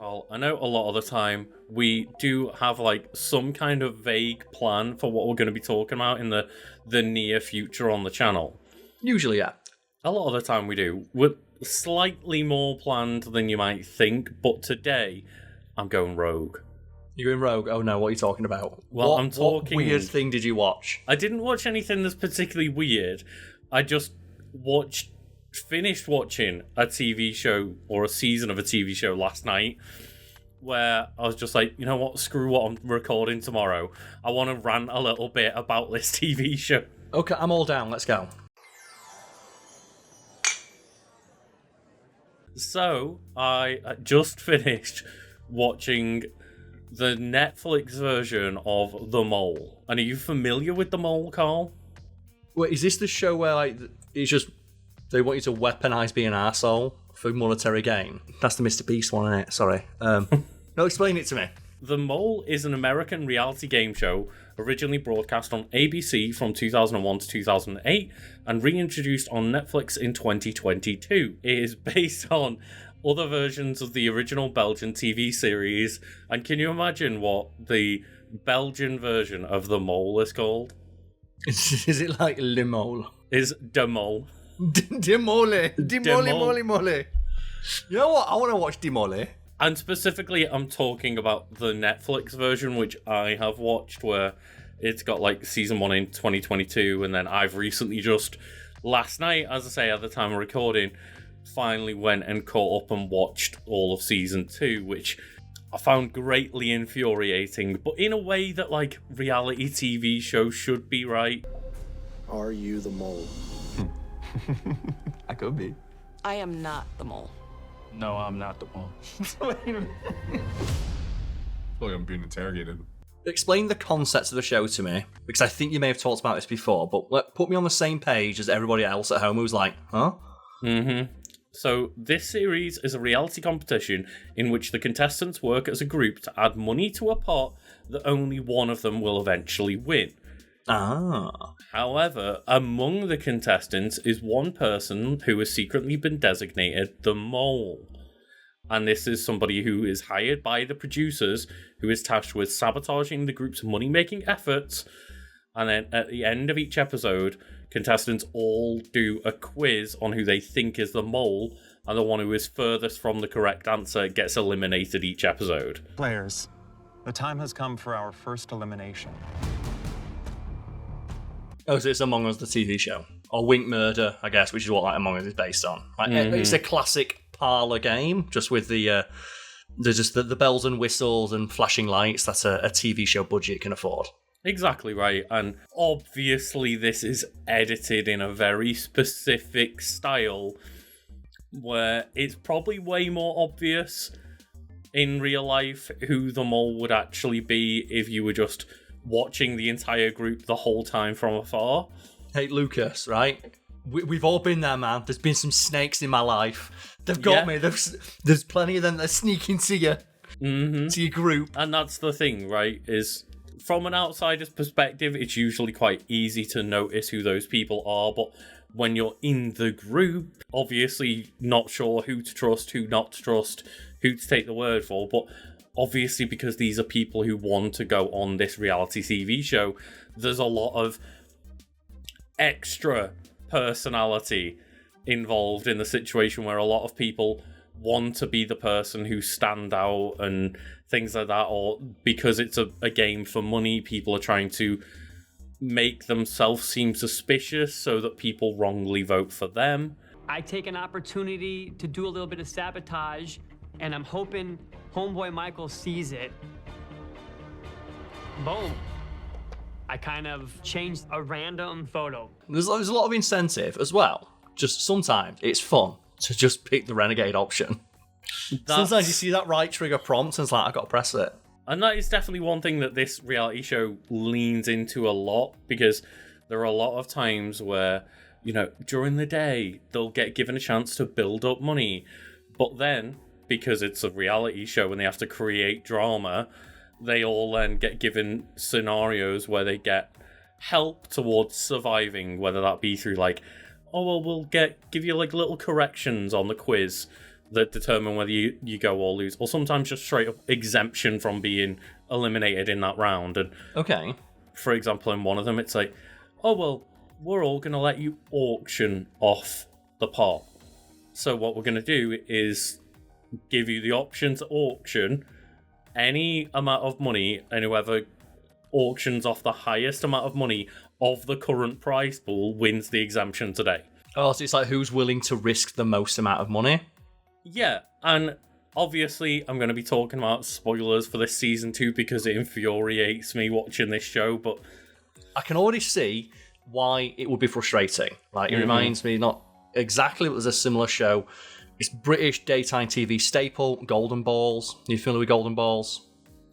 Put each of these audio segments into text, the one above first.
Karl, I know a lot of the time we do have like some kind of vague plan for what we're going to be talking about in the near future on the channel. Usually, yeah. A lot of the time we do. We're slightly more planned than you might think, but today I'm going rogue. You're in rogue? Oh no, what are you talking about? Well, I'm talking... What weird thing did you watch? I didn't watch anything that's particularly weird. I just finished watching a TV show or a season of a TV show last night where I was just like, you know what, screw what I'm recording tomorrow. I want to rant a little bit about this TV show. Okay, I'm all down, let's go. So, I just finished watching the Netflix version of The Mole. And are you familiar with The Mole, Karl? Wait, is this the show where like it's just they want you to weaponize being an arsehole for monetary gain? That's the Mr. Beast one, isn't it? Sorry. No, explain it to me. The Mole is an American reality game show originally broadcast on ABC from 2001 to 2008 and reintroduced on Netflix in 2022. It is based on other versions of the original Belgian TV series, and can you imagine what the Belgian version of The Mole is called? Is it like Le Mole? Is De Mole. De Mole. De Mole, Mole. You know what? I want to watch De Mole. And specifically, I'm talking about the Netflix version, which I have watched, where it's got like season 1 in 2022, and then I've recently just, last night, as I say, at the time of recording, finally went and caught up and watched all of season 2, which I found greatly infuriating, but in a way that like reality TV shows should be, right? Are you the mole? I could be. I am not the mole. No, I'm not the mole. Wait a minute. I feel like I'm being interrogated. Explain the concept of the show to me, because I think you may have talked about this before, but put me on the same page as everybody else at home who's like, huh? Mm-hmm. So this series is a reality competition in which the contestants work as a group to add money to a pot that only one of them will eventually win. Ah. However, among the contestants is one person who has secretly been designated the Mole. And this is somebody who is hired by the producers, who is tasked with sabotaging the group's money-making efforts. And then at the end of each episode, contestants all do a quiz on who they think is the mole, and the one who is furthest from the correct answer gets eliminated each episode. Players, the time has come for our first elimination. Oh, so it's Among Us, the TV show. Or Wink Murder, I guess, which is what like, Among Us is based on. Like, It's a classic parlour game, just with the bells and whistles and flashing lights that a TV show budget can afford. Exactly right, and obviously this is edited in a very specific style where it's probably way more obvious in real life who the mole would actually be if you were just watching the entire group the whole time from afar. Hey, Lucas, right? We've all been there, man. There's been some snakes in my life. They've got me. There's plenty of them that sneak into you, to your group. And that's the thing, right, is from an outsider's perspective, it's usually quite easy to notice who those people are, but when you're in the group, obviously not sure who to trust, who not to trust, who to take the word for, but obviously because these are people who want to go on this reality TV show, there's a lot of extra personality involved in the situation where a lot of people want to be the person who stand out and things like that, or because it's a game for money, people are trying to make themselves seem suspicious so that people wrongly vote for them. I take an opportunity to do a little bit of sabotage, and I'm hoping homeboy Michael sees it. Boom. I kind of changed a random photo. There's a lot of incentive as well. Just sometimes it's fun to just pick the renegade option. Sometimes you see that right trigger prompt and it's like, I've got to press it. And that is definitely one thing that this reality show leans into a lot, because there are a lot of times where, you know, during the day, they'll get given a chance to build up money. But then, because it's a reality show and they have to create drama, they all then get given scenarios where they get help towards surviving, whether that be through like, oh, well, we'll give you like little corrections on the quiz that determine whether you go or lose, or sometimes just straight up exemption from being eliminated in that round. And Okay. for example, in one of them, it's like, oh, well, we're all going to let you auction off the pot. So what we're going to do is give you the option to auction any amount of money, and whoever auctions off the highest amount of money of the current prize pool wins the exemption today. Oh, so it's like who's willing to risk the most amount of money? Yeah, and obviously I'm going to be talking about spoilers for this season 2 because it infuriates me watching this show, but I can already see why it would be frustrating. Like, it reminds me, not exactly, but there's a similar show. It's British daytime TV staple, Golden Balls. Are you familiar with Golden Balls?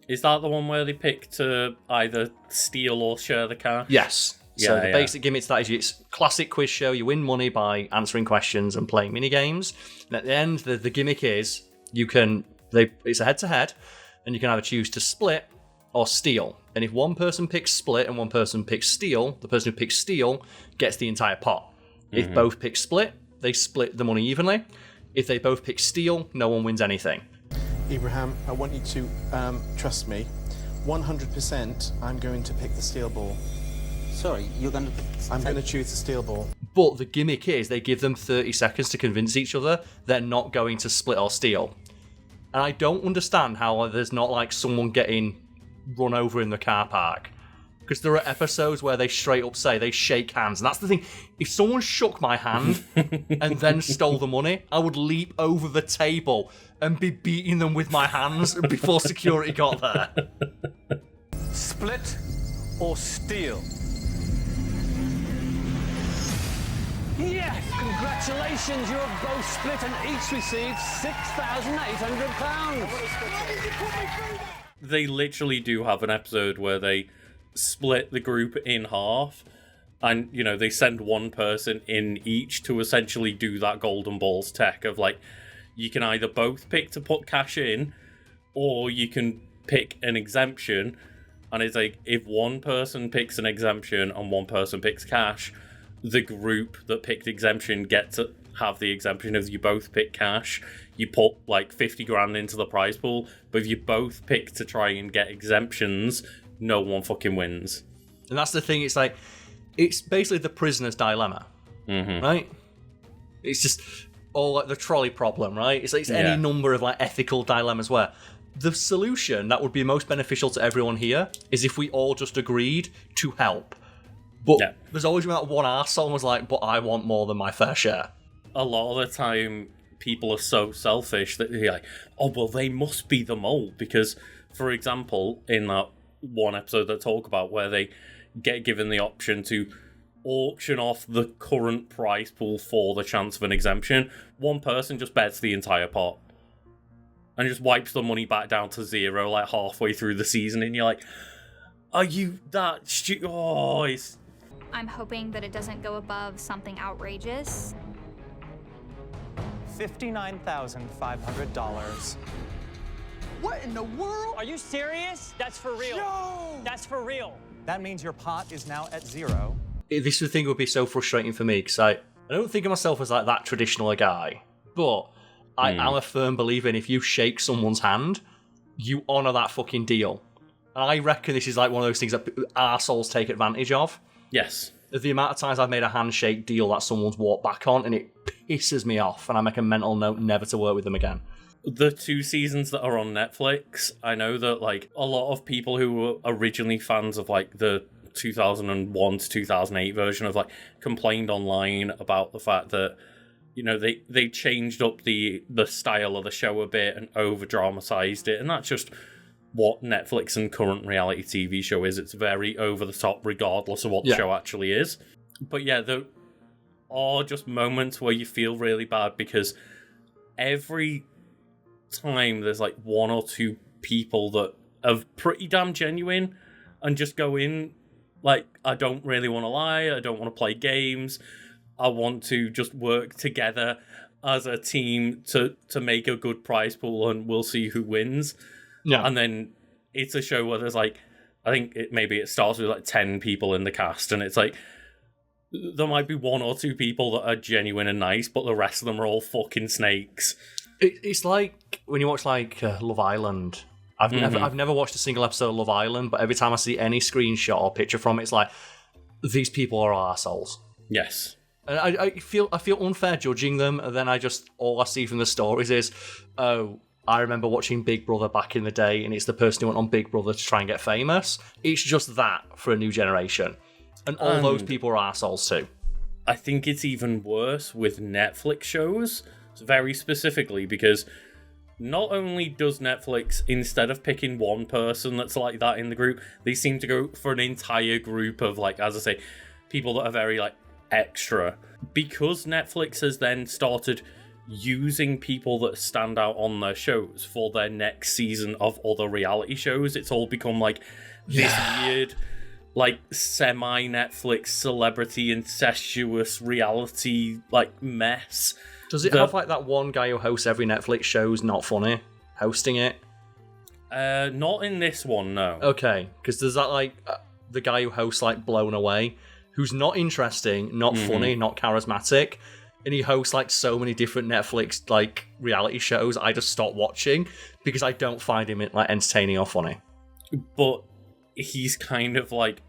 is that the one where they pick to either steal or share the cash? Yes. So Yeah, the yeah. basic gimmick to that is it's a classic quiz show. You win money by answering questions and playing mini games. And at the end, the gimmick is it's a head-to-head, and you can either choose to split or steal. And if one person picks split and one person picks steal, the person who picks steal gets the entire pot. If both pick split, they split the money evenly. If they both pick steal, no one wins anything. Ibrahim, I want you to trust me. 100% I'm going to pick the steel ball. Sorry, you're going to... I'm going to choose the steel ball. But the gimmick is they give them 30 seconds to convince each other they're not going to split or steal. And I don't understand how there's not like someone getting run over in the car park. Because there are episodes where they straight up say they shake hands. And that's the thing. If someone shook my hand and then stole the money, I would leap over the table and be beating them with my hands before security got there. Split or steal? Yes! Congratulations, you have both split and each received £6,800. They literally do have an episode where they split the group in half, and they send one person in each to essentially do that Golden Balls tech of like, you can either both pick to put cash in, or you can pick an exemption. And it's like, if one person picks an exemption and one person picks cash, the group that picked exemption get to have the exemption. If you both pick cash, you put like 50 grand into the prize pool. But if you both pick to try and get exemptions, no one fucking wins. And that's the thing, it's like, it's basically the prisoner's dilemma, right? It's just all like the trolley problem, right? It's like any number of like ethical dilemmas where the solution that would be most beneficial to everyone here is if we all just agreed to help. But there's always been that one arsehole was like, but I want more than my fair share. A lot of the time, people are so selfish that they're like, oh, well, they must be the mole. Because, for example, in that one episode that I talk about where they get given the option to auction off the current prize pool for the chance of an exemption, one person just bets the entire pot and just wipes the money back down to zero like halfway through the season, and you're like, are you that stupid? Oh, it's... I'm hoping that it doesn't go above something outrageous. $59,500. What in the world? Are you serious? That's for real. Yo! That's for real. That means your pot is now at 0. This thing would be so frustrating for me because I don't think of myself as like that traditional a guy, but I am a firm believer in if you shake someone's hand, you honour that fucking deal. And I reckon this is like one of those things that arseholes take advantage of. Yes. The amount of times I've made a handshake deal that someone's walked back on, and it pisses me off, and I make a mental note never to work with them again. The 2 seasons that are on Netflix, I know that like a lot of people who were originally fans of like the 2001 to 2008 version of like complained online about the fact that they changed up the style of the show a bit and over dramatized it, and that's just what Netflix and current reality TV show is. It's very over the top regardless of what the show actually is. But yeah, there are just moments where you feel really bad because every time there's like 1 or 2 people that are pretty damn genuine and just go in like, I don't really want to lie, I don't want to play games, I want to just work together as a team to make a good prize pool and we'll see who wins. Yeah. And then it's a show where there's like, I think maybe it starts with like 10 people in the cast, and it's like there might be 1 or 2 people that are genuine and nice, but the rest of them are all fucking snakes. It's like when you watch like Love Island. I've never watched a single episode of Love Island, but every time I see any screenshot or picture from it, it's like these people are arseholes. Yes. And I feel unfair judging them, and then all I see from the stories is, oh, I remember watching Big Brother back in the day, and it's the person who went on Big Brother to try and get famous. It's just that for a new generation. And all those people are arseholes too. I think it's even worse with Netflix shows, very specifically, because not only does Netflix, instead of picking one person that's like that in the group, they seem to go for an entire group of, like, as I say, people that are very, like, extra. Because Netflix has then started using people that stand out on their shows for their next season of other reality shows, it's all become like this weird, like, semi-Netflix celebrity incestuous reality, like, mess. Does it have like that one guy who hosts every Netflix show's Not Funny hosting it? Not in this one, no. Okay, because there's that like the guy who hosts like Blown Away, who's not interesting, not funny, not charismatic, and he hosts like so many different Netflix like reality shows. I just stopped watching because I don't find him like entertaining or funny. But he's kind of like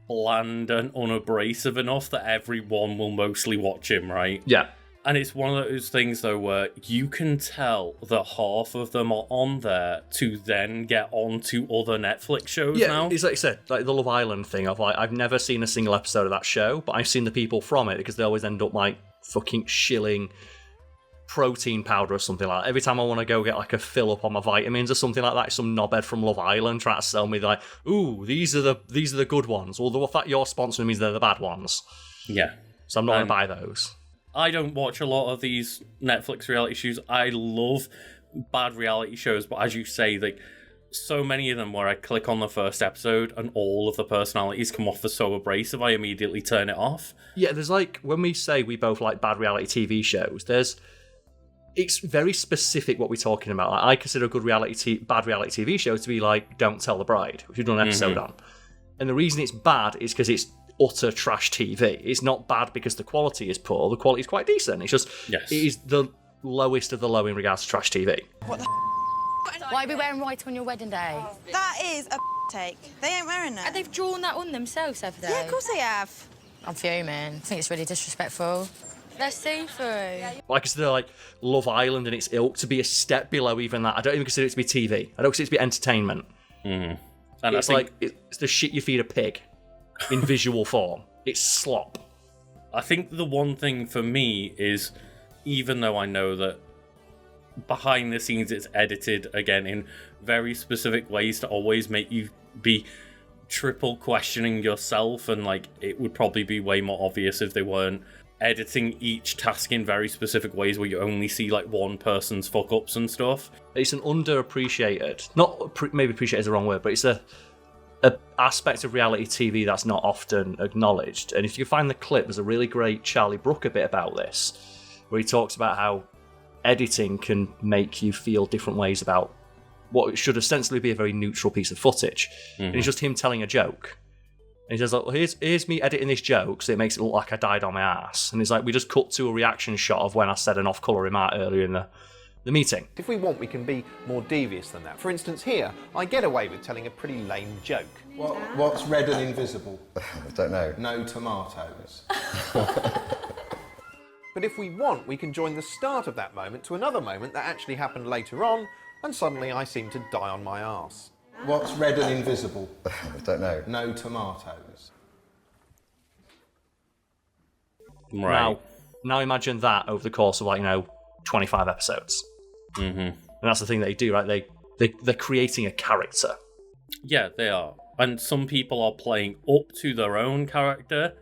bland and unabrasive enough that everyone will mostly watch him, right? Yeah. And it's one of those things, though, where you can tell that half of them are on there to then get onto other Netflix shows now. Yeah, it's like I said, like the Love Island thing of like, I've never seen a single episode of that show, but I've seen the people from it because they always end up like fucking shilling protein powder or something like that. Every time I want to go get like a fill up on my vitamins or something like that, some knobhead from Love Island trying to sell me like, ooh, these are the good ones. Well, the fact you're sponsoring means they're the bad ones. Yeah. So I'm not going to buy those. I don't watch a lot of these Netflix reality shows. I love bad reality shows, but as you say, like, so many of them where I click on the first episode and all of the personalities come off as so abrasive, I immediately turn it off. Yeah, there's like, when we say we both like bad reality TV shows, it's very specific what we're talking about. Like, I consider a good bad reality TV show to be like Don't Tell the Bride, which we've done an episode on. And the reason it's bad is because it's utter trash TV. It's not bad because the quality is poor. The quality is quite decent. It's just, It is the lowest of the low in regards to trash TV. What the Why are we wearing white on your wedding day? That is a take. They ain't wearing it. And they've drawn that on themselves, have they? Yeah, of course they have. I'm fuming. I think it's really disrespectful. They're see-through. I consider like Love Island and its ilk to be a step below even that. I don't even consider it to be TV. I don't consider it to be entertainment. And it's like, it's the shit you feed a pig in visual form. It's slop. I think the one thing for me is, even though I know that behind the scenes it's edited again in very specific ways to always make you be triple questioning yourself, and like it would probably be way more obvious if they weren't editing each task in very specific ways where you only see like one person's fuck ups and stuff. It's an underappreciated, maybe appreciated is the wrong word, but it's a aspect of reality TV that's not often acknowledged. And if you find the clip, there's a really great Charlie Brooker bit about this, where he talks about how editing can make you feel different ways about what should ostensibly be a very neutral piece of footage. And it's just him telling a joke. And he says, like, well, here's me editing this joke, so it makes it look like I died on my ass. And it's like, we just cut to a reaction shot of when I said an off-colour remark earlier in the meeting. If we want, we can be more devious than that. For instance, here, I get away with telling a pretty lame joke. What's red and invisible? I don't know. No tomatoes. But if we want, we can join the start of that moment to another moment that actually happened later on, and suddenly I seem to die on my arse. What's red and invisible? I don't know. No tomatoes. Right. Now imagine that over the course of 25 episodes. And that's the thing they do, right? They're creating a character. Yeah, they are. And some people are playing up to their own character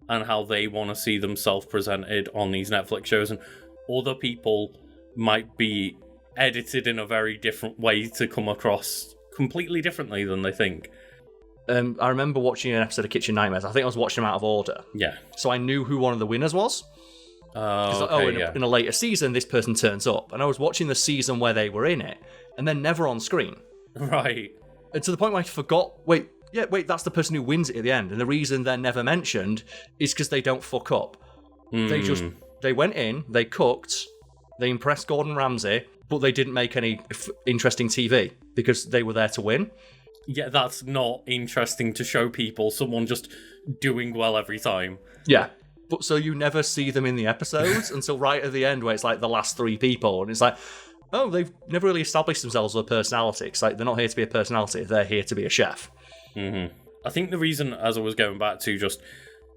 and how they want to see themselves presented on these Netflix shows, and other people might be edited in a very different way to come across completely differently than they think. I remember watching an episode of Kitchen Nightmares. I think I was watching them out of order. Yeah. So I knew who one of the winners was. In a later season, this person turns up. And I was watching the season where they were in it, and they're never on screen. Right. And to the point where I forgot, wait, that's the person who wins it at the end. And the reason they're never mentioned is because they don't fuck up. They went in, they cooked, They impressed Gordon Ramsay, but they didn't make any interesting TV because they were there to win. Yeah, that's not interesting to show people. Someone just doing well every time. Yeah. But so you never see them in the episodes until right at the end where it's like the last 3 people. And it's like, oh, they've never really established themselves as a personality. It's like they're not here to be a personality. They're here to be a chef. Mm-hmm. I think the reason, as I was going back to just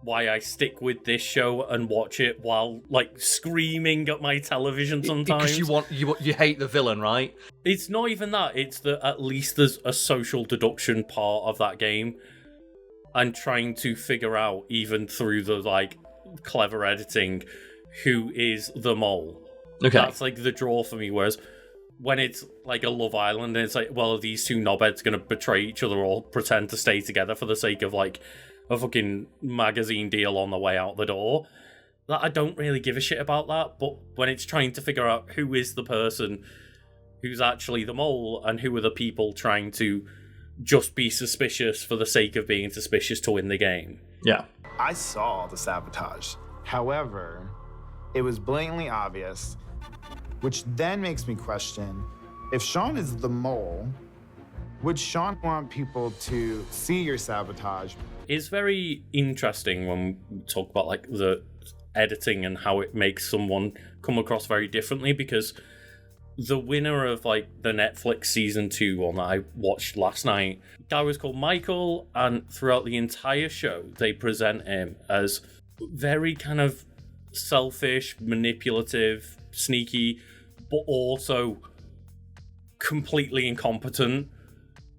why I stick with this show and watch it while like screaming at my television sometimes, because you hate the villain, right? It's not even that. It's that at least there's a social deduction part of that game, and trying to figure out, even through the like clever editing, who is the mole. Okay, that's like the draw for me. Whereas when it's like a Love Island, and it's like, well, are these 2 knobheads going to betray each other or pretend to stay together for the sake of like a fucking magazine deal on the way out the door? That I don't really give a shit about that. But when it's trying to figure out who is the person who's actually the mole and who are the people trying to just be suspicious for the sake of being suspicious to win the game. Yeah. I saw the sabotage. However, it was blatantly obvious, which then makes me question, if Sean is the mole, would Sean want people to see your sabotage? It's very interesting when we talk about like the editing and how it makes someone come across very differently, because the winner of like the Netflix season 2 one that I watched last night, guy was called Michael, and throughout the entire show they present him as very kind of selfish, manipulative, sneaky, but also completely incompetent,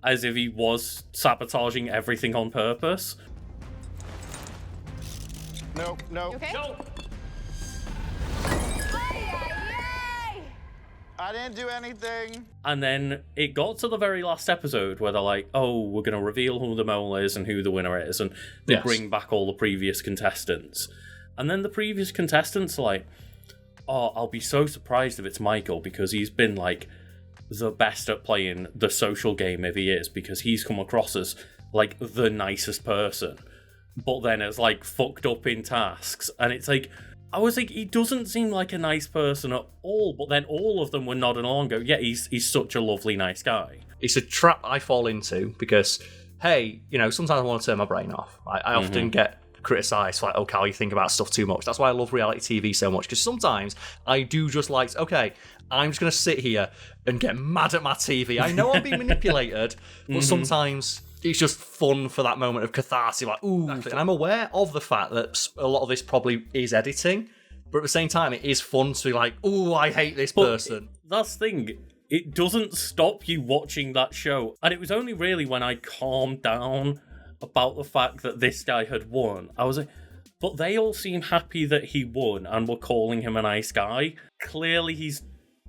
as if he was sabotaging everything on purpose. No. Okay? No. I didn't do anything. And then it got to the very last episode where they're like, oh, we're going to reveal who the mole is and who the winner is, and they bring back all the previous contestants. And then the previous contestants are like, oh, I'll be so surprised if it's Michael, because he's been like the best at playing the social game if he is, because he's come across as like the nicest person, but then it's like fucked up in tasks. And it's like, I was like, he doesn't seem like a nice person at all, but then all of them were nodding along, go, yeah, he's such a lovely, nice guy. It's a trap I fall into because, hey, you know, sometimes I want to turn my brain off. I often get criticised for like, oh, Karl, you think about stuff too much. That's why I love reality TV so much, because sometimes I do just like, okay, I'm just going to sit here and get mad at my TV. I know I'm being manipulated, but sometimes it's just fun for that moment of catharsis, like, ooh. And I'm aware of the fact that a lot of this probably is editing, but at the same time, it is fun to be like, ooh, I hate this person. That's the thing. It doesn't stop you watching that show. And it was only really when I calmed down about the fact that this guy had won, I was like, but they all seem happy that he won and were calling him a nice guy. Clearly, he's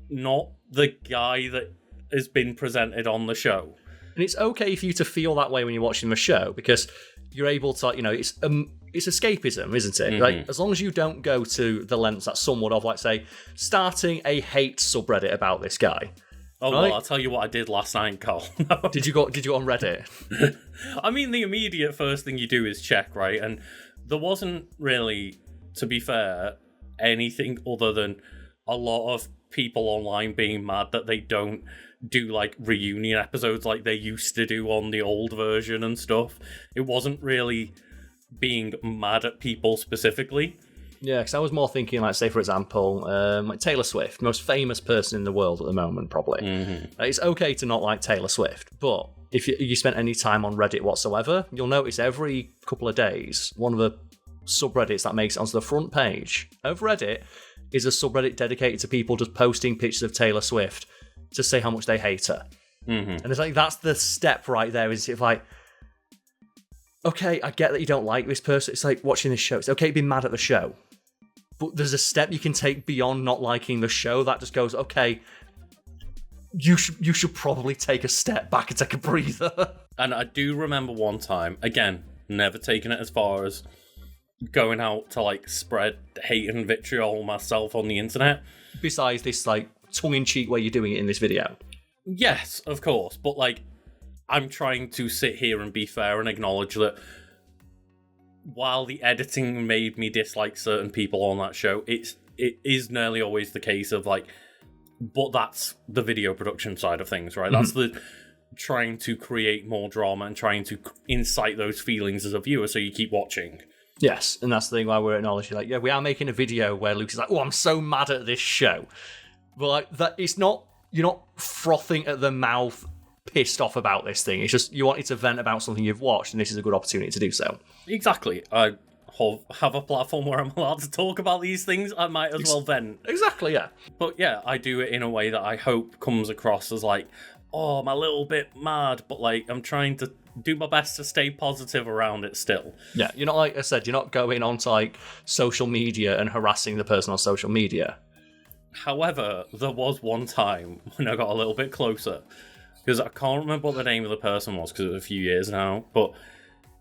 not the guy that has been presented on the show. And it's okay for you to feel that way when you're watching the show, because you're able to, you know, it's escapism, isn't it? Like, as long as you don't go to the lengths that some would have, like, say, starting a hate subreddit about this guy. Oh, right? well, I'll tell you what I did last night, Karl. Did you go on Reddit? I mean, the immediate first thing you do is check, right? And there wasn't really, to be fair, anything other than a lot of people online being mad that they don't do like reunion episodes like they used to do on the old version and stuff. It wasn't really being mad at people specifically. Yeah, because I was more thinking, like, say, for example, like Taylor Swift, most famous person in the world at the moment, probably. It's okay to not like Taylor Swift, but if you spent any time on Reddit whatsoever, you'll notice every couple of days, one of the subreddits that makes it onto the front page of Reddit is a subreddit dedicated to people just posting pictures of Taylor Swift to say how much they hate her. And it's like, that's the step right there, is it like, okay, I get that you don't like this person. It's like watching this show. It's okay to be mad at the show. But there's a step you can take beyond not liking the show that just goes, okay, you should probably take a step back and take a breather. And I do remember one time, again, never taking it as far as going out to like spread hate and vitriol myself on the internet. Besides this like tongue-in-cheek way you're doing it in this video. Yes, of course. But like, I'm trying to sit here and be fair and acknowledge that while the editing made me dislike certain people on that show, it's it is nearly always the case of like, but that's the video production side of things, right? That's the trying to create more drama and trying to incite those feelings as a viewer so you keep watching. Yes, and that's the thing why we're acknowledging, like, yeah, we are making a video where Luke is like, oh, I'm so mad at this show. But like, that it's not, you're not frothing at the mouth, pissed off about this thing. It's just you wanted to vent about something you've watched, and this is a good opportunity to do so. Exactly. I have a platform where I'm allowed to talk about these things. I might as well vent. Exactly, yeah. But yeah, I do it in a way that I hope comes across as like, oh, I'm a little bit mad, but like I'm trying to do my best to stay positive around it still. Yeah, you're not, like I said, you're not going onto like social media and harassing the person on social media. However, there was one time when I got a little bit closer, because I can't remember what the name of the person was because it was a few years now, but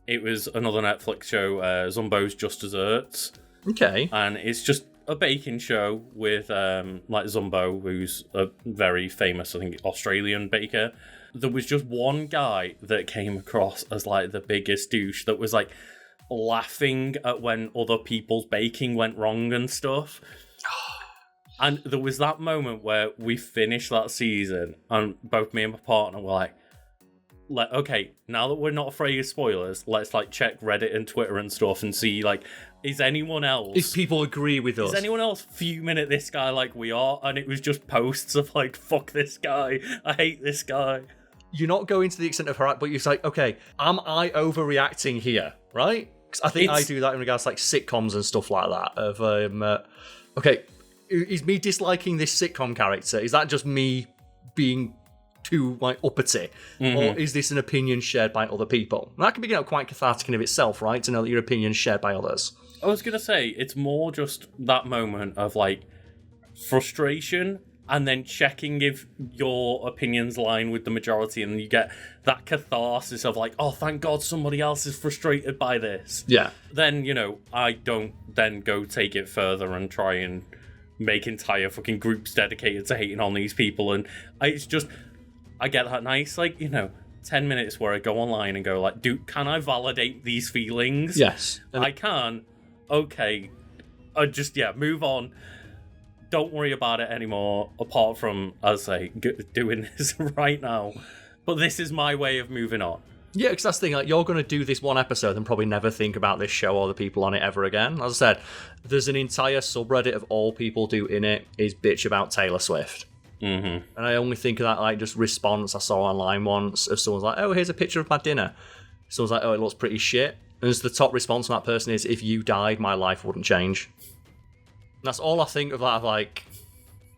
it was another Netflix show, Zumbo's Just Desserts. Okay. And it's just a baking show with like Zumbo, who's a very famous, I think, Australian baker. There was just one guy that came across as like the biggest douche that was like laughing at when other people's baking went wrong and stuff. And there was that moment where we finished that season and both me and my partner were like, okay, now that we're not afraid of spoilers, let's like check Reddit and Twitter and stuff and see like, is anyone else... If people agree with us. Is anyone else fuming at this guy like we are? And it was just posts of like, fuck this guy, I hate this guy. You're not going to the extent of harass, but you're like, okay, am I overreacting here, right? Because I think I do that in regards to like sitcoms and stuff like that. Of okay, is me disliking this sitcom character, is that just me being too like uppity, or is this an opinion shared by other people? And that can be quite cathartic in of itself, right? To know that your opinion's shared by others. I was gonna say it's more just that moment of like frustration, and then checking if your opinions line with the majority, and you get that catharsis of like, oh, thank God somebody else is frustrated by this. Yeah. Then, you know, I don't then go take it further and try and make entire fucking groups dedicated to hating on these people. And it's just, I get that nice, like, you know, 10 minutes where I go online and go like, can I validate these feelings? Yes. I can. Okay. I just, move on. Don't worry about it anymore, apart from, as I say, doing this right now. But this is my way of moving on. Yeah, because that's the thing, like, you're going to do this one episode and probably never think about this show or the people on it ever again. As I said, there's an entire subreddit of all people do in it is bitch about Taylor Swift. Mm-hmm. And I only think of that, like, just response I saw online once of someone's like, oh, here's a picture of my dinner. Someone's like, oh, it looks pretty shit. And the top response from that person is, if you died, my life wouldn't change. And that's all I think of that, of like,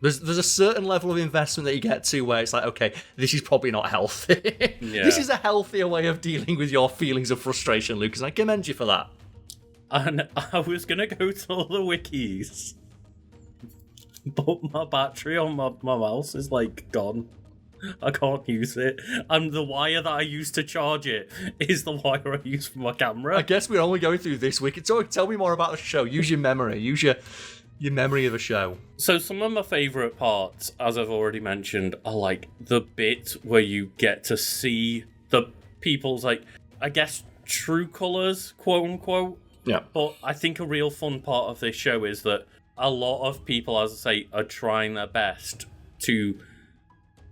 there's a certain level of investment that you get to where it's like, okay, this is probably not healthy. Yeah. This is a healthier way of dealing with your feelings of frustration, Lucas, and I commend you for that. And I was going to go to all the wikis, but my battery on my mouse is like gone. I can't use it. And the wire that I use to charge it is the wire I use for my camera. I guess we're only going through this wiki. So tell me more about the show. Use your memory. Use your memory of the show. So some of my favourite parts, as I've already mentioned, are like the bit where you get to see the people's, like, I guess, true colours, quote unquote. Yeah. But I think a real fun part of this show is that a lot of people, as I say, are trying their best to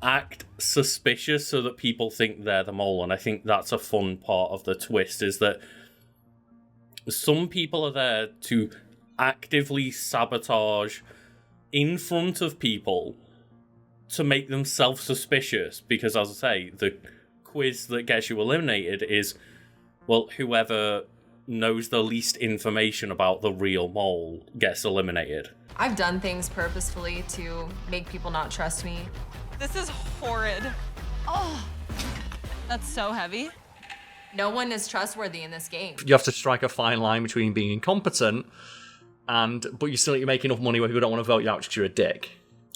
act suspicious so that people think they're the mole. And I think that's a fun part of the twist, is that some people are there to actively sabotage in front of people to make them self-suspicious, because, as I say, the quiz that gets you eliminated is, well, whoever knows the least information about the real mole gets eliminated. I've done things purposefully to make people not trust me. This is horrid. Oh, that's so heavy. No one is trustworthy in this game. You have to strike a fine line between being incompetent but you still need to make enough money where people don't want to vote you out because you're a dick.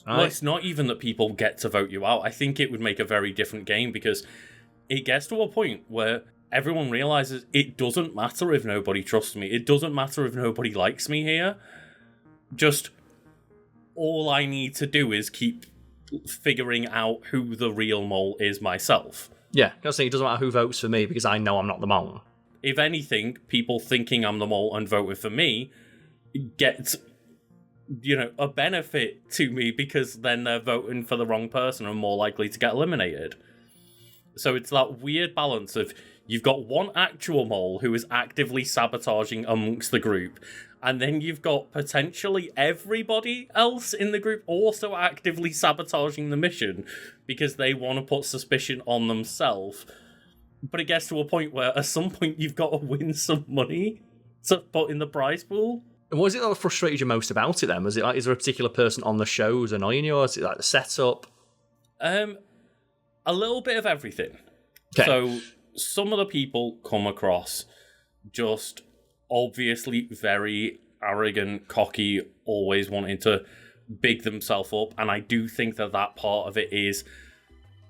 Right? Well, it's not even that people get to vote you out. I think it would make a very different game, because it gets to a point where everyone realizes it doesn't matter if nobody trusts me. It doesn't matter if nobody likes me here. Just all I need to do is keep figuring out who the real mole is myself. Yeah, I was saying it doesn't matter who votes for me because I know I'm not the mole. If anything, people thinking I'm the mole and voting for me gets a benefit to me because then they're voting for the wrong person and more likely to get eliminated. So it's that weird balance of you've got one actual mole who is actively sabotaging amongst the group, and then you've got potentially everybody else in the group also actively sabotaging the mission because they want to put suspicion on themselves. But it gets to a point where at some point you've got to win some money to put in the prize pool. And what is it that frustrated you most about it then? Was it like, is there a particular person on the show who's annoying you, or is it like the setup? A little bit of everything. Okay. So some of the people come across just obviously very arrogant, cocky, always wanting to big themselves up. And I do think that part of it is,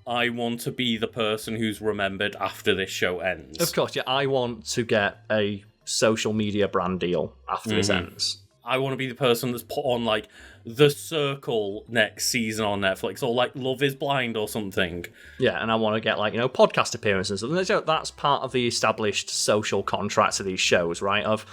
I want to be the person who's remembered after this show ends. Of course, yeah. I want to get a social media brand deal after this ends. I want to be the person that's put on, like, The Circle next season on Netflix, or, like, Love is Blind or something. Yeah, and I want to get, like, podcast appearances. And that's part of the established social contracts of these shows, right? Of,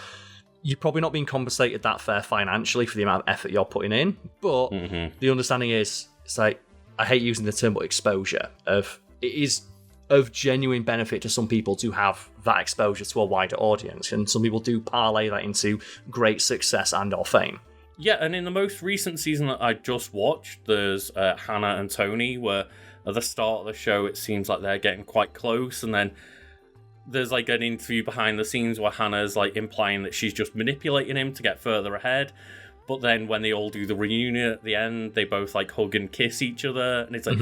you're probably not being compensated that fair financially for the amount of effort you're putting in, but the understanding is, it's like, I hate using the term, but exposure. It is of genuine benefit to some people to have that exposure to a wider audience, and some people do parlay that into great success and or fame. Yeah, and in the most recent season that I just watched, there's Hannah and Tony, where at the start of the show it seems like they're getting quite close, and then there's like an interview behind the scenes where Hannah's like implying that she's just manipulating him to get further ahead. But then when they all do the reunion at the end, they both like hug and kiss each other, and it's like,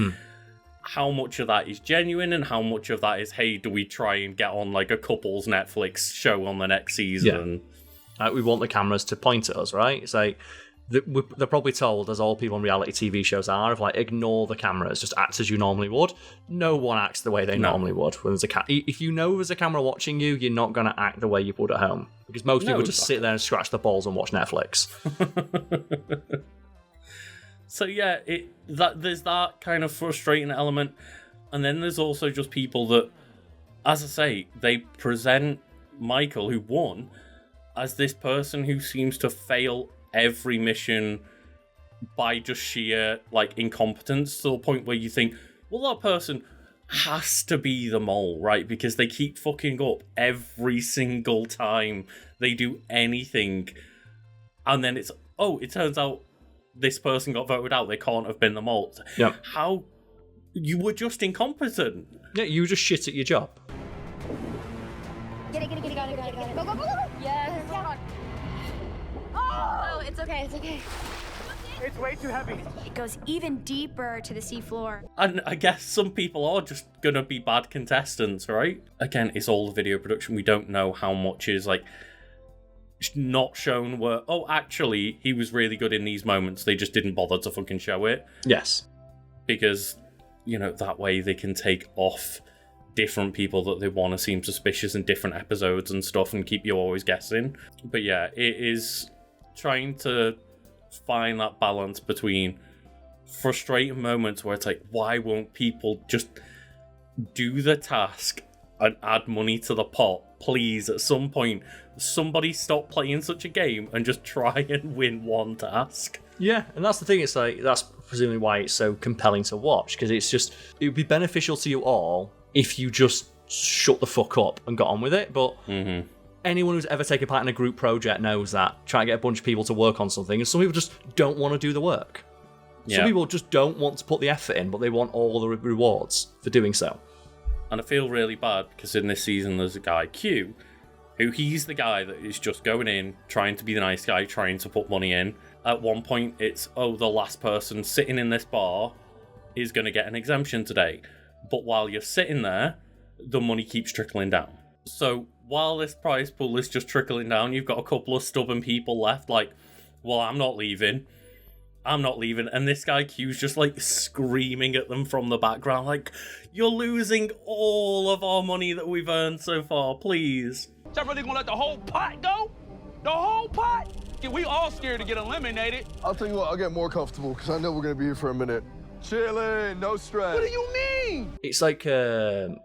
how much of that is genuine and how much of that is, hey, do we try and get on like a couple's Netflix show on the next season? Yeah. We want the cameras to point at us, right? It's like, they're probably told, as all people on reality TV shows are, of like, ignore the cameras, just act as you normally would. No one acts the way they normally would. When there's if you know there's a camera watching you, you're not going to act the way you would at home. Because most people just sit there and scratch their balls and watch Netflix. So yeah, there's that kind of frustrating element, and then there's also just people that, as I say, they present Michael, who won, as this person who seems to fail every mission by just sheer like incompetence, to the point where you think, well, that person has to be the mole, right? Because they keep fucking up every single time they do anything, and then it turns out this person got voted out. They can't have been the mole. Yeah. How? You were just incompetent. Yeah, you were just shit at your job. Get it. Go. Go. Yes. Oh, it's okay. It's way too heavy. It goes even deeper to the seafloor. And I guess some people are just gonna be bad contestants, right? Again, it's all the video production. We don't know how much is like not shown where, actually, he was really good in these moments. They just didn't bother to fucking show it. Yes. Because, that way they can take off different people that they want to seem suspicious in different episodes and stuff and keep you always guessing. But yeah, it is trying to find that balance between frustrating moments where it's like, why won't people just do the task and add money to the pot? Please, at some point, somebody stop playing such a game and just try and win one task. Yeah, and that's the thing. It's like, that's presumably why it's so compelling to watch, because it would be beneficial to you all if you just shut the fuck up and got on with it. But anyone who's ever taken part in a group project knows that trying to get a bunch of people to work on something, and some people just don't want to do the work. Some people just don't want to put the effort in, but they want all the rewards for doing so. And I feel really bad because in this season there's a guy, Q, who he's the guy that is just going in, trying to be the nice guy, trying to put money in. At one point it's, the last person sitting in this bar is going to get an exemption today. But while you're sitting there, the money keeps trickling down. So while this prize pool is just trickling down, you've got a couple of stubborn people left like, well, I'm not leaving. And this guy Q's just like screaming at them from the background like, you're losing all of our money that we've earned so far, please. Is that really gonna let the whole pot go? The whole pot? We all scared to get eliminated. I'll tell you what, I'll get more comfortable because I know we're gonna be here for a minute. Chilling, no stress. What do you mean? It's like a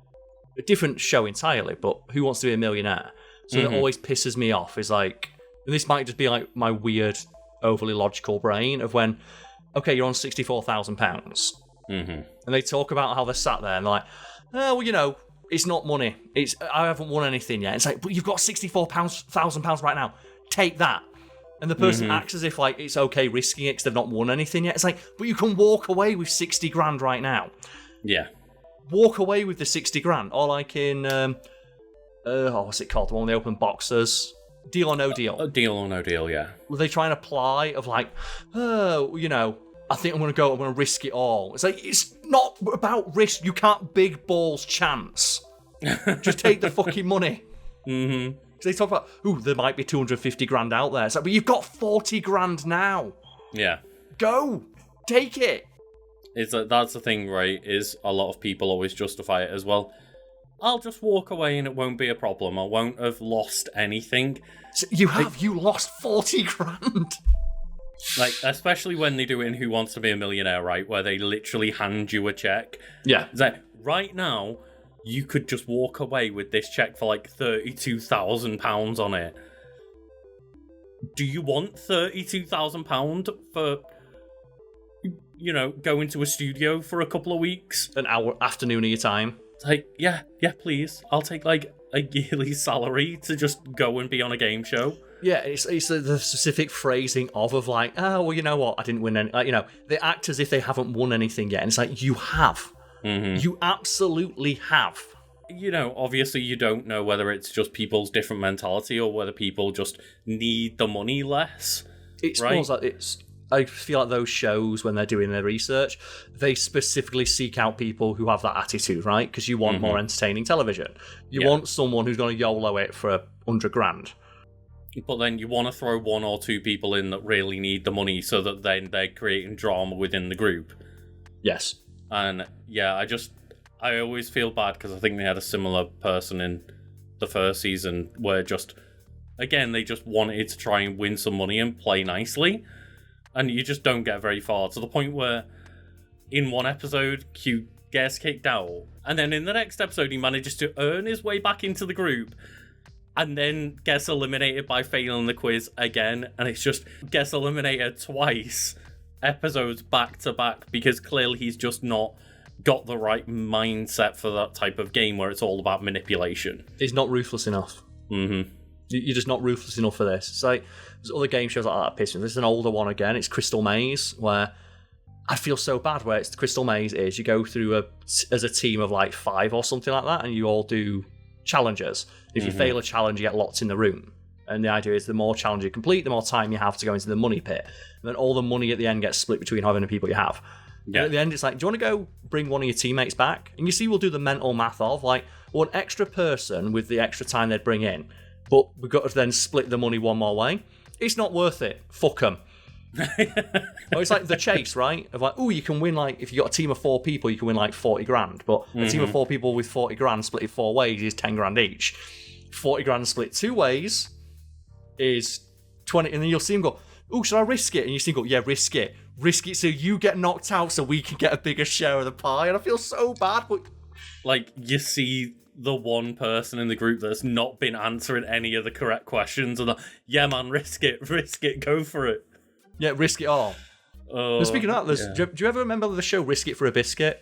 different show entirely, but Who Wants to Be a Millionaire? So that always pisses me off is like, and this might just be like my weird overly logical brain of when, okay, you're on £64,000. Mm-hmm. And they talk about how they're sat there and they're like, oh, well, you know, it's not money. I haven't won anything yet. It's like, but you've got £64,000 right now. Take that. And the person acts as if like it's okay risking it because they've not won anything yet. It's like, but you can walk away with 60 grand right now. Yeah. Walk away with the 60 grand. Or like in, what's it called? The one with the open boxes. Deal or No Deal. Deal or No Deal, yeah. Will they try and apply of like, oh, you know, I think I'm going to risk it all. It's like, it's not about risk. You can't big balls chance. Just take the fucking money. Mm-hmm. They talk about, there might be 250 grand out there. It's like, but you've got 40 grand now. Yeah. Go. Take it. It's like, that's the thing, right, is a lot of people always justify it as well. I'll just walk away and it won't be a problem. I won't have lost anything. So you lost 40 grand. Like, especially when they do it in Who Wants to Be a Millionaire, right, where they literally hand you a check. Yeah. It's like, right now, you could just walk away with this check for like £32,000 on it. Do you want £32,000 for, you know, going to a studio for a couple of weeks? An hour, afternoon of your time? It's like, yeah, please. I'll take like a yearly salary to just go and be on a game show. Yeah, it's the specific phrasing of like, oh, well, you know what? I didn't win any. Like, you know, they act as if they haven't won anything yet. And it's like, you have. Mm-hmm. You absolutely have. You know, obviously you don't know whether it's just people's different mentality or whether people just need the money less. It's right? more like I feel like those shows, when they're doing their research, they specifically seek out people who have that attitude, right? Because you want more entertaining television. You want someone who's going to YOLO it for 100 grand. But then you want to throw one or two people in that really need the money so that then they're creating drama within the group. Yes. And yeah, I always feel bad because I think they had a similar person in the first season where they just wanted to try and win some money and play nicely. And you just don't get very far, to the point where in one episode, Q gets kicked out. And then in the next episode, he manages to earn his way back into the group and then gets eliminated by failing the quiz again. And it's just gets eliminated twice, episodes back to back, because clearly he's just not got the right mindset for that type of game where it's all about manipulation. He's not ruthless enough. Mm-hmm. You're just not ruthless enough for this. It's like, there's other game shows like that piss me. This is an older one again. It's Crystal Maze, where I feel so bad where it's Crystal Maze is you go through as a team of like 5 or something like that, and you all do challenges. If you fail a challenge, you get locked in the room. And the idea is the more challenge you complete, the more time you have to go into the money pit. And then all the money at the end gets split between how many people you have. Yeah. And at the end, it's like, do you want to go bring one of your teammates back? And you see, we'll do the mental math of like, well, an extra person with the extra time they'd bring in, but we've got to then split the money one more way. It's not worth it. Fuck them. It's like The Chase, right? Of like, you can win, like, if you got a team of 4 people, you can win like 40 grand. But a team of 4 people with 40 grand split in 4 ways is 10 grand each. 40 grand split 2 ways is 20. And then you'll see them go, should I risk it? And you see them go, yeah, risk it. Risk it so you get knocked out so we can get a bigger share of the pie. And I feel so bad. But like, you see the one person in the group that's not been answering any of the correct questions, and yeah, man, risk it, go for it. Yeah, risk it all. And speaking of that, do you ever remember the show Risk It for a Biscuit?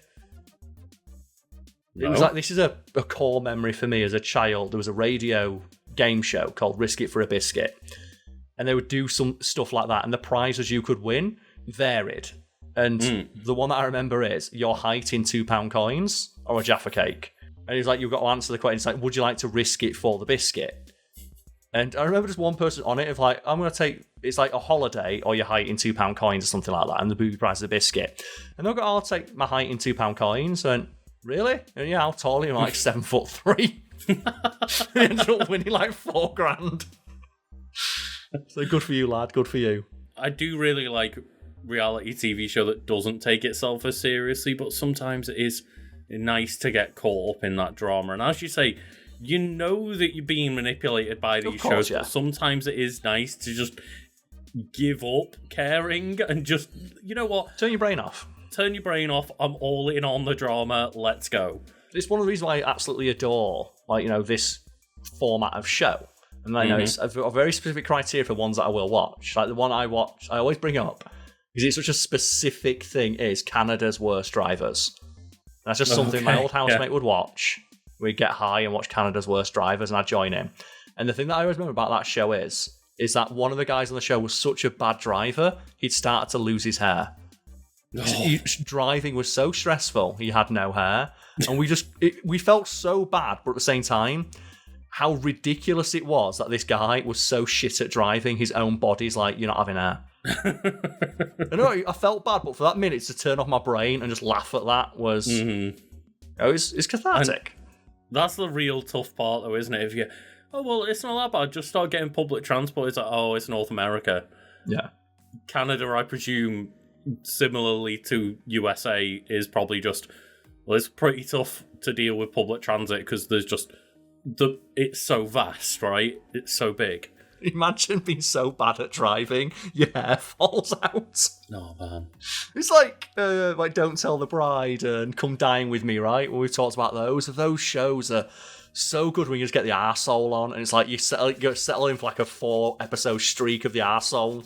No. It was like, this is a core memory for me as a child. There was a radio game show called Risk It for a Biscuit, and they would do some stuff like that, and the prizes you could win varied. And the one that I remember is your height in £2 coins or a Jaffa cake. And he's like, you've got to answer the question. It's like, would you like to risk it for the biscuit? And I remember just one person on it of like, I'm going to take, it's like a holiday or your height in £2 coins or something like that, and the booby prize is a biscuit. And they'll go, I'll take my height in £2 coins. And really? And yeah, how tall are you? I'm like 7'3". He ended up winning like 4 grand. So good for you, lad. Good for you. I do really like reality TV show that doesn't take itself as seriously, but sometimes it is nice to get caught up in that drama. And as you say, you know that you're being manipulated by these shows, but sometimes it is nice to just give up caring and just, you know what? Turn your brain off. I'm all in on the drama. Let's go. It's one of the reasons why I absolutely adore, like, you know, this format of show. And I know it's a very specific criteria for ones that I will watch. Like the one I watch, I always bring up, because it's such a specific thing, is Canada's Worst Drivers. That's just something my old housemate would watch. We'd get high and watch Canada's Worst Drivers, and I'd join him. And the thing that I always remember about that show is that one of the guys on the show was such a bad driver, he'd started to lose his hair. Driving was so stressful, he had no hair. And we felt so bad, but at the same time, how ridiculous it was that this guy was so shit at driving, his own body's like, you're not having hair. I know, I felt bad, but for that minute to turn off my brain and just laugh at that was... it's cathartic. And that's the real tough part, though, isn't it? If you... Oh, well, it's not that bad. Just start getting public transport. It's like, oh, it's North America. Yeah. Canada, I presume, similarly to USA, is probably just... Well, it's pretty tough to deal with public transit because there's just... It's so vast, right? It's so big. Imagine being so bad at driving, your hair falls out. No, man. It's like Don't Tell the Bride and Come Dine With Me, right? Well, we've talked about those. Those shows are so good when you just get the arsehole on, and it's like you settle in for like a 4-episode streak of the arsehole.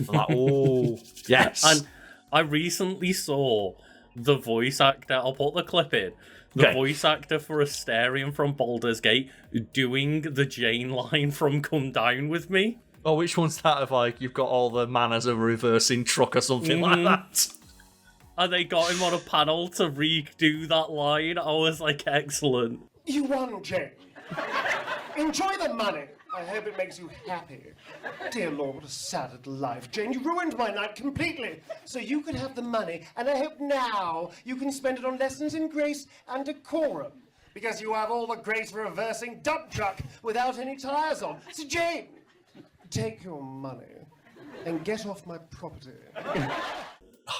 I'm like, oh, yes. And I recently saw the voice actor, I'll put the clip in, the voice actor for Asterion from Baldur's Gate doing the Jane line from Come Down With Me. Oh, which one's that of like, you've got all the manners of a reversing truck or something like that? And they got him on a panel to redo that line. I was like, excellent. You won, Jane. Enjoy the money. I hope it makes you happy. Dear Lord, what a sad life. Jane, you ruined my night completely. So you could have the money, and I hope now you can spend it on lessons in grace and decorum. Because you have all the grace of a reversing dump truck without any tires on. So Jane, take your money and get off my property.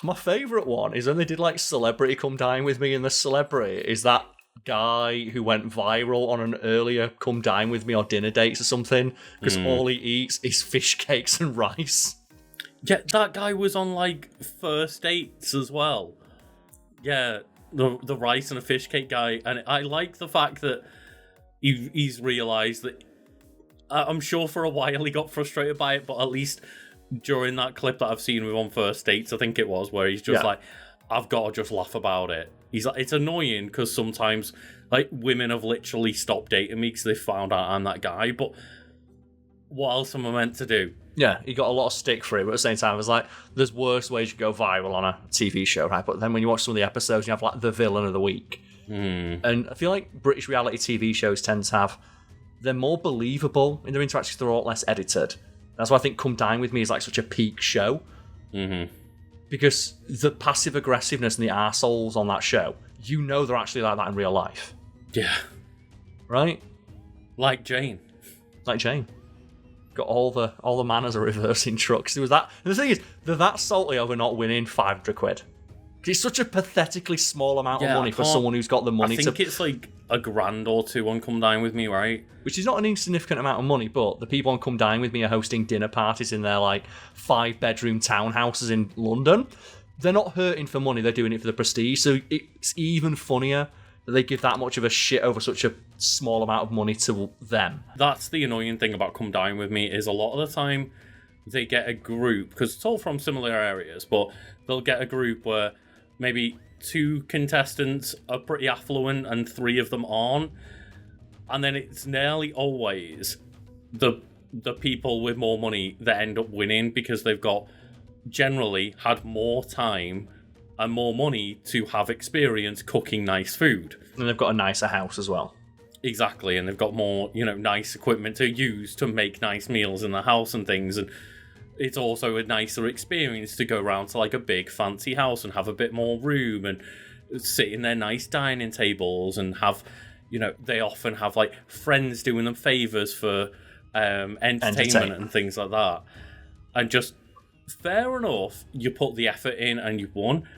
My favourite one is when they did like Celebrity Come Dine With Me, and the celebrity is that guy who went viral on an earlier Come Dine With Me or dinner dates or something, because all he eats is fish cakes and rice. Yeah, that guy was on like first dates as well. Yeah, the rice and a fish cake guy, and I like the fact that he's realised that. I'm sure for a while he got frustrated by it, but at least during that clip that I've seen with on first dates, I think it was, where he's just like, I've got to just laugh about it. He's like, it's annoying because sometimes like women have literally stopped dating me because they found out I'm that guy, but what else am I meant to do? Yeah, he got a lot of stick for it, but at the same time, it was like, there's worse ways to go viral on a TV show, right? But then when you watch some of the episodes, you have like the villain of the week. And I feel like British reality TV shows tend to have, they're more believable in their interactions, they're a lot less edited. That's why I think Come Dine With Me is like such a peak show. Because the passive aggressiveness and the arseholes on that show, you know they're actually like that in real life. Yeah. Right? Like Jane. Like Jane. Got all the manners of reversing trucks. There was that. And the thing is, they're that salty over not winning 500 quid. It's such a pathetically small amount of money for someone who's got the money to... I think it's like $1,000 or $2 on Come Dine With Me, right? Which is not an insignificant amount of money, but the people on Come Dine With Me are hosting dinner parties in their like 5-bedroom townhouses in London. They're not hurting for money, they're doing it for the prestige. So it's even funnier that they give that much of a shit over such a small amount of money to them. That's the annoying thing about Come Dine With Me, is a lot of the time they get a group, because it's all from similar areas, but they'll get a group where maybe 2 contestants are pretty affluent and 3 of them aren't. And then it's nearly always the people with more money that end up winning because they've got generally had more time and more money to have experience cooking nice food. And they've got a nicer house as well. Exactly, and they've got more, nice equipment to use to make nice meals in the house and things, and it's also a nicer experience to go around to like a big fancy house and have a bit more room and sit in their nice dining tables and have, they often have like friends doing them favors for entertainment and things like that. And just fair enough, you put the effort in and you've won.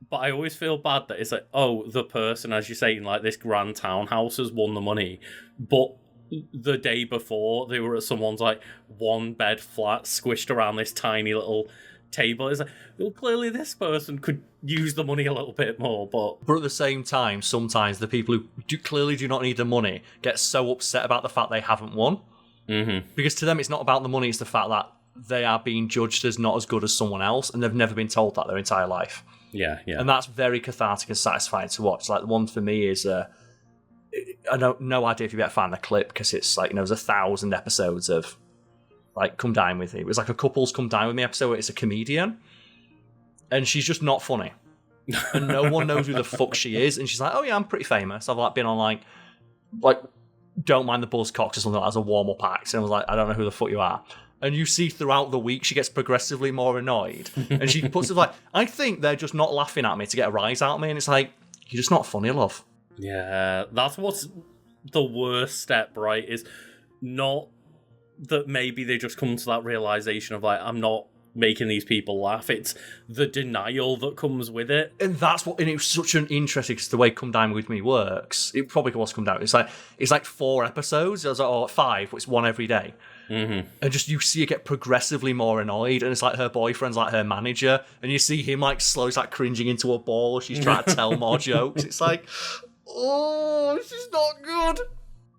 But I always feel bad that it's like, oh, the person, as you say, in like this grand townhouse has won the money, but the day before they were at someone's like 1-bed flat squished around this tiny little table. It's like, well, clearly this person could use the money a little bit more, but at the same time, sometimes the people who clearly do not need the money get so upset about the fact they haven't won. Mm-hmm. Because to them, it's not about the money, it's the fact that they are being judged as not as good as someone else, and they've never been told that their entire life. Yeah. And that's very cathartic and satisfying to watch. Like, the one for me is, I don't no idea if you better find the clip, because it's like, there's 1,000 episodes of, like, Come Dine With Me. It was like a couple's Come Dine With Me episode where it's a comedian, and she's just not funny. And no one knows who the fuck she is, and she's like, oh yeah, I'm pretty famous. I've like been on like Don't Mind the Buzzcocks or something like that as a warm-up act, and I was like, I don't know who the fuck you are. And you see throughout the week she gets progressively more annoyed, and she puts it like, I think they're just not laughing at me to get a rise out of me, and it's like, you're just not funny, love. Yeah, that's what's the worst step, right? Is not that maybe they just come to that realization of like, I'm not making these people laugh. It's the denial that comes with it. And that's what, and it was such an interesting, because the way Come Dine With Me works, it probably was Come Down. It's like 4 episodes, or 5, it's one every day. Mm-hmm. And just, you see her get progressively more annoyed, and it's like her boyfriend's like her manager, and you see him like slowly like cringing into a ball as she's trying to tell more jokes. It's like, oh, this is not good.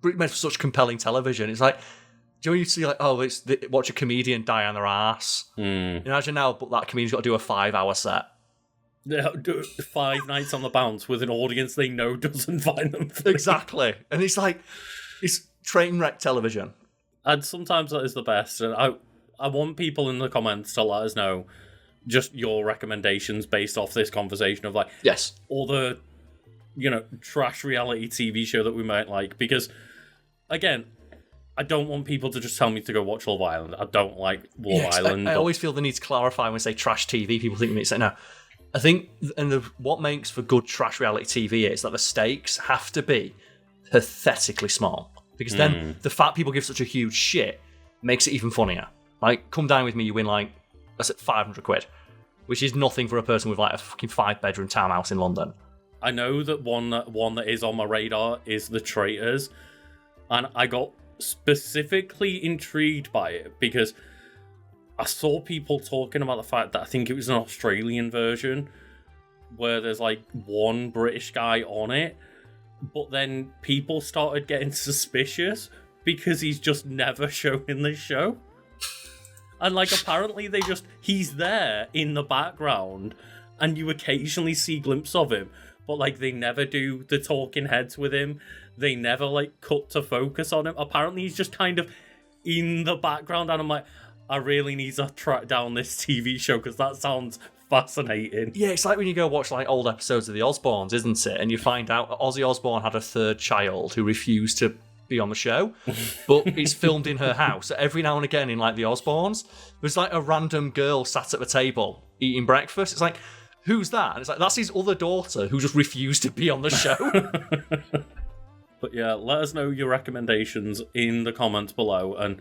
But it made for such compelling television. It's like, do you see like, oh, watch a comedian die on their ass. Imagine now, but that comedian's got to do a 5-hour set. Yeah, 5 nights on the bounce with an audience they know doesn't find them funny. Exactly. And it's like, it's train wreck television. And sometimes that is the best. And I want people in the comments to let us know just your recommendations based off this conversation of like, yes, all the, trash reality TV show that we might like. Because, again, I don't want people to just tell me to go watch Love Island. I don't like Love Island. I always feel the need to clarify when we say trash TV. People think it's like, no. I think, what makes for good trash reality TV is that the stakes have to be pathetically small. Because then the fact people give such a huge shit makes it even funnier. Like, Come Dine With Me, you win like, that's at 500 quid, which is nothing for a person with like a fucking 5-bedroom townhouse in London. I know that one that is on my radar is The Traitors, and I got specifically intrigued by it because I saw people talking about the fact that I think it was an Australian version where there's like one British guy on it, but then people started getting suspicious because he's just never shown in the show. And like apparently he's there in the background and you occasionally see glimpses of him, but like they never do the talking heads with him. They never like cut to focus on him. Apparently he's just kind of in the background, and I'm like, I really need to track down this TV show because that sounds fascinating. Yeah, it's like when you go watch like old episodes of The Osbournes, isn't it? And you find out Ozzy Osbourne had a 3rd child who refused to be on the show, but it's filmed in her house. Every now and again in like The Osbournes, there's like a random girl sat at the table eating breakfast. It's like, who's that? And it's like, that's his other daughter who just refused to be on the show. But yeah, let us know your recommendations in the comments below. And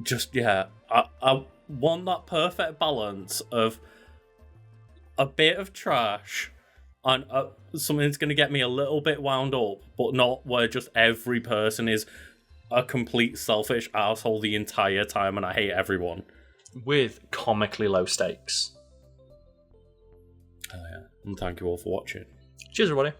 just, yeah, I want that perfect balance of a bit of trash and something that's going to get me a little bit wound up, but not where just every person is a complete selfish asshole the entire time and I hate everyone. With comically low stakes. Oh yeah, and thank you all for watching. Cheers, everybody.